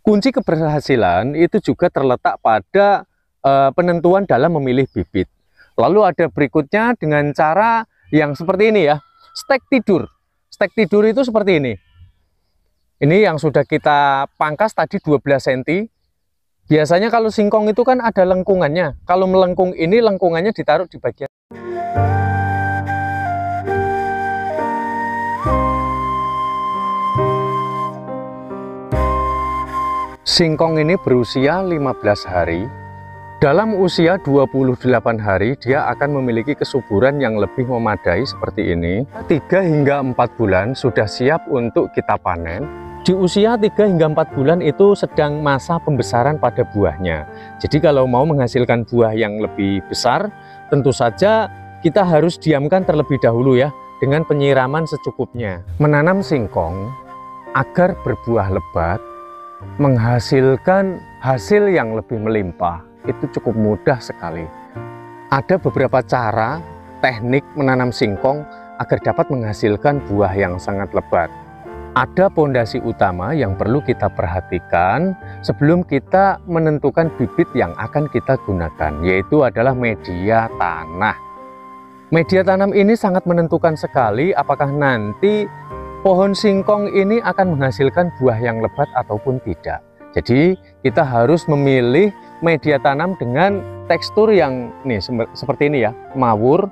Kunci keberhasilan itu juga terletak pada penentuan dalam memilih bibit. Lalu ada berikutnya dengan cara yang seperti ini ya, stek tidur. Stek tidur itu seperti ini. Ini yang sudah kita pangkas tadi 12 cm. Biasanya kalau singkong itu kan ada lengkungannya. Kalau melengkung ini lengkungannya ditaruh di bagian. Singkong ini berusia 15 hari. Dalam usia 28 hari dia akan memiliki kesuburan yang lebih memadai seperti ini. 3 hingga 4 bulan sudah siap untuk kita panen. Di usia 3 hingga 4 bulan itu sedang masa pembesaran pada buahnya. Jadi kalau mau menghasilkan buah yang lebih besar, tentu saja kita harus diamkan terlebih dahulu ya, dengan penyiraman secukupnya. Menanam singkong agar berbuah lebat, menghasilkan hasil yang lebih melimpah, itu cukup mudah sekali. Ada beberapa cara, teknik menanam singkong agar dapat menghasilkan buah yang sangat lebat. Ada pondasi utama yang perlu kita perhatikan sebelum kita menentukan bibit yang akan kita gunakan, yaitu adalah media tanah. Media tanam ini sangat menentukan sekali apakah nanti pohon singkong ini akan menghasilkan buah yang lebat ataupun tidak. Jadi kita harus memilih media tanam dengan tekstur yang nih seperti ini ya, mawur.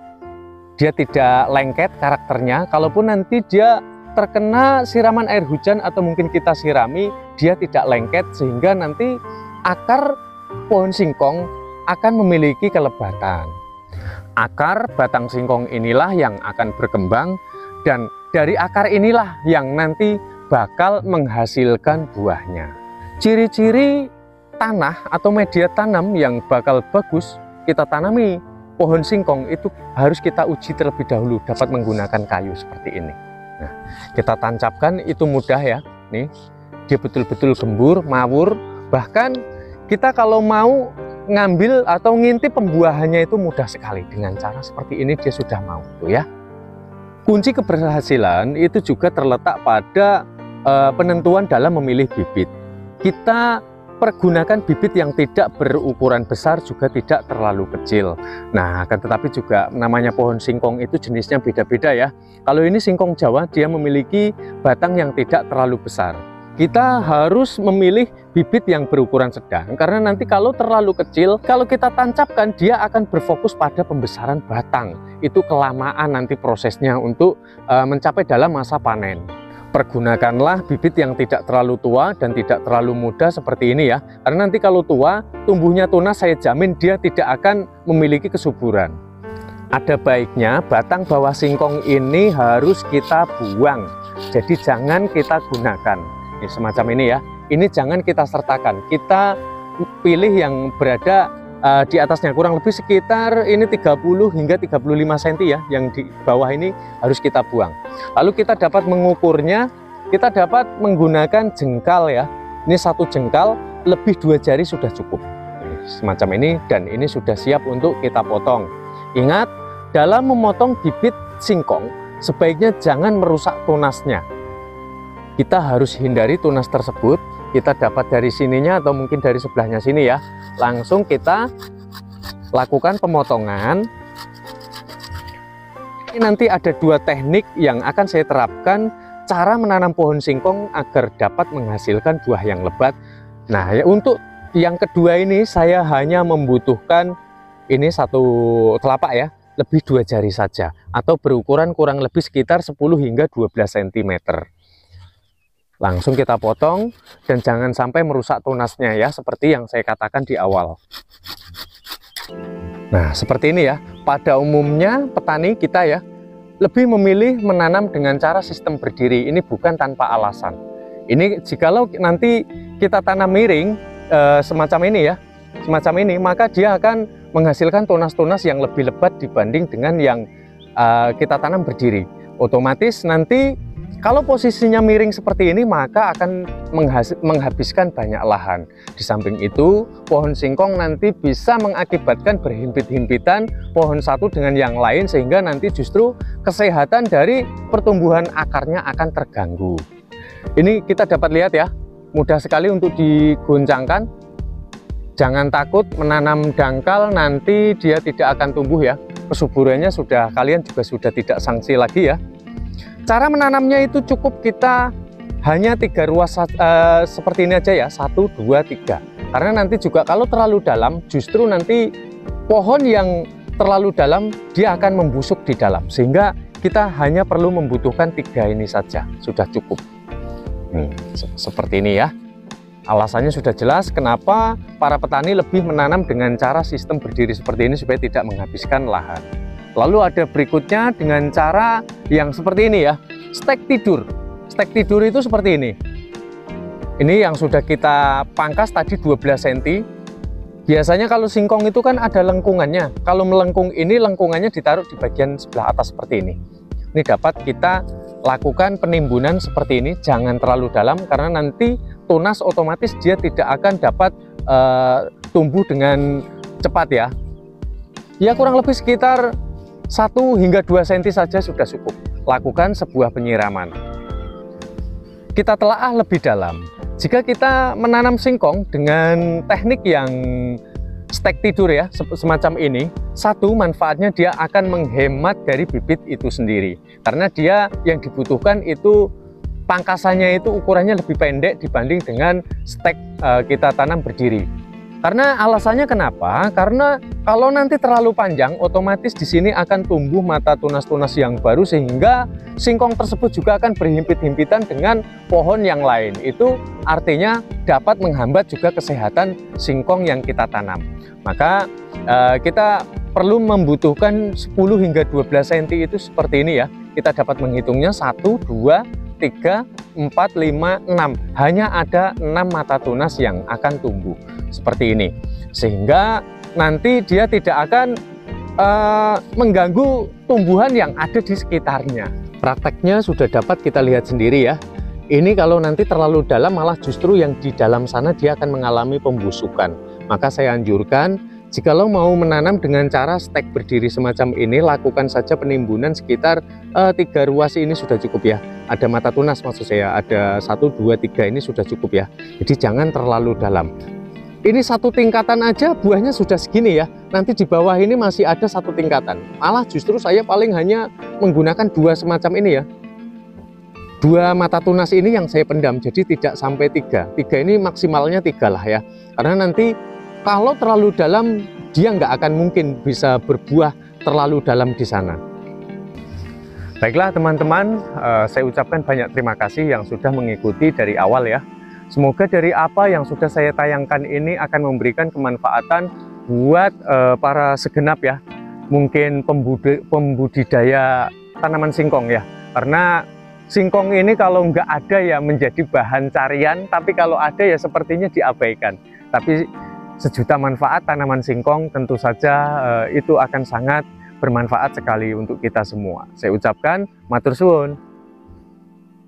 Dia tidak lengket karakternya. Kalaupun nanti dia terkena siraman air hujan atau mungkin kita sirami, dia tidak lengket sehingga nanti akar pohon singkong akan memiliki kelebatan. Akar batang singkong inilah yang akan berkembang dan dari akar inilah yang nanti bakal menghasilkan buahnya. Ciri-ciri tanah atau media tanam yang bakal bagus kita tanami pohon singkong itu harus kita uji terlebih dahulu dapat menggunakan kayu seperti ini. Nah, kita tancapkan itu mudah ya. Nih, dia betul-betul gembur, mawur. Bahkan kita kalau mau ngambil atau ngintip pembuahannya itu mudah sekali. Dengan cara seperti ini dia sudah mau tuh ya. Kunci keberhasilan itu juga terletak pada penentuan dalam memilih bibit. Kita pergunakan bibit yang tidak berukuran besar juga tidak terlalu kecil. Nah, akan tetapi juga namanya pohon singkong itu jenisnya beda-beda ya. Kalau ini singkong Jawa dia memiliki batang yang tidak terlalu besar. Kita harus memilih bibit yang berukuran sedang karena nanti kalau terlalu kecil, kalau kita tancapkan dia akan berfokus pada pembesaran batang. Itu kelamaan nanti prosesnya untuk mencapai dalam masa panen. Pergunakanlah bibit yang tidak terlalu tua dan tidak terlalu muda seperti ini ya. Karena nanti kalau tua, tumbuhnya tunas saya jamin dia tidak akan memiliki kesuburan. Ada baiknya batang bawah singkong ini harus kita buang. Jadi jangan kita gunakan. Ini semacam ini ya. Ini jangan kita sertakan. Kita pilih yang berada di atasnya, kurang lebih sekitar ini 30 hingga 35 cm ya, yang di bawah ini harus kita buang. Lalu kita dapat mengukurnya, kita dapat menggunakan jengkal ya. Ini satu jengkal lebih 2 jari sudah cukup. Semacam ini, dan ini sudah siap untuk kita potong. Ingat, dalam memotong bibit singkong sebaiknya jangan merusak tunasnya. Kita harus hindari tunas tersebut. Kita dapat dari sininya atau mungkin dari sebelahnya sini ya. Langsung kita lakukan pemotongan. Ini nanti ada 2 teknik yang akan saya terapkan cara menanam pohon singkong agar dapat menghasilkan buah yang lebat. Nah ya, untuk yang kedua ini saya hanya membutuhkan ini 1 telapak ya, lebih 2 jari saja, atau berukuran kurang lebih sekitar 10 hingga 12 cm. Langsung kita potong dan jangan sampai merusak tunasnya ya, seperti yang saya katakan di awal. Nah seperti ini ya. Pada umumnya petani kita ya lebih memilih menanam dengan cara sistem berdiri. Ini bukan tanpa alasan. Ini jikalau nanti kita tanam miring semacam ini ya, semacam ini, maka dia akan menghasilkan tunas-tunas yang lebih lebat dibanding dengan yang kita tanam berdiri. Otomatis nanti kalau posisinya miring seperti ini maka akan menghabiskan banyak lahan. Di samping itu, pohon singkong nanti bisa mengakibatkan berhimpit-himpitan pohon satu dengan yang lain sehingga nanti justru kesehatan dari pertumbuhan akarnya akan terganggu. Ini kita dapat lihat ya, mudah sekali untuk digoncangkan. Jangan takut menanam dangkal, nanti dia tidak akan tumbuh ya. Kesuburannya kalian juga sudah tidak sangsi lagi ya. Cara menanamnya itu cukup kita hanya 3 ruas seperti ini aja ya, 1, 2, 3. Karena nanti juga kalau terlalu dalam, justru nanti pohon yang terlalu dalam dia akan membusuk di dalam, sehingga kita hanya perlu membutuhkan 3 ini saja, sudah cukup. Seperti ini ya. Alasannya sudah jelas kenapa para petani lebih menanam dengan cara sistem berdiri seperti ini supaya tidak menghabiskan lahan. Lalu ada berikutnya dengan cara yang seperti ini ya, stek tidur. Stek tidur itu seperti ini. Ini yang sudah kita pangkas tadi 12 cm. Biasanya kalau singkong itu kan ada lengkungannya. Kalau melengkung ini, lengkungannya ditaruh di bagian sebelah atas seperti ini. Ini dapat kita lakukan penimbunan seperti ini, jangan terlalu dalam karena nanti tunas otomatis dia tidak akan dapat tumbuh dengan cepat ya. Ya kurang lebih sekitar 1 hingga 2 cm saja sudah cukup. Lakukan sebuah penyiraman. Kita telaah lebih dalam. Jika kita menanam singkong dengan teknik yang stek tidur ya, semacam ini, satu manfaatnya dia akan menghemat dari bibit itu sendiri. Karena dia yang dibutuhkan itu pangkasannya itu ukurannya lebih pendek dibanding dengan stek kita tanam berdiri. Karena alasannya kenapa? Karena kalau nanti terlalu panjang, otomatis di sini akan tumbuh mata tunas-tunas yang baru sehingga singkong tersebut juga akan berhimpit-himpitan dengan pohon yang lain. Itu artinya dapat menghambat juga kesehatan singkong yang kita tanam. Maka kita perlu membutuhkan 10 hingga 12 cm itu seperti ini ya. Kita dapat menghitungnya 1, 2, 3, 4, 5, 6. Hanya ada 6 mata tunas yang akan tumbuh seperti ini, sehingga nanti dia tidak akan mengganggu tumbuhan yang ada di sekitarnya. Prakteknya sudah dapat kita lihat sendiri ya. Ini kalau nanti terlalu dalam, malah justru yang di dalam sana dia akan mengalami pembusukan. Maka saya anjurkan, jikalau mau menanam dengan cara stek berdiri semacam ini, lakukan saja penimbunan sekitar 3 ruas ini sudah cukup ya. Ada mata tunas maksud saya, ada 1, 2, 3 ini sudah cukup ya. Jadi jangan terlalu dalam. Ini 1 tingkatan aja buahnya sudah segini ya. Nanti di bawah ini masih ada 1 tingkatan. Malah justru saya paling hanya menggunakan 2 semacam ini ya. 2 mata tunas ini yang saya pendam, jadi tidak sampai 3. 3 ini maksimalnya 3 lah ya. Karena nanti kalau terlalu dalam, dia nggak akan mungkin bisa berbuah terlalu dalam di sana. Baiklah teman-teman, saya ucapkan banyak terima kasih yang sudah mengikuti dari awal ya. Semoga dari apa yang sudah saya tayangkan ini akan memberikan kemanfaatan buat para segenap ya. Mungkin pembudidaya tanaman singkong ya. Karena singkong ini kalau nggak ada ya menjadi bahan carian, tapi kalau ada ya sepertinya diabaikan. Tapi sejuta manfaat tanaman singkong tentu saja itu akan sangat bermanfaat sekali untuk kita semua. Saya ucapkan matur suwun.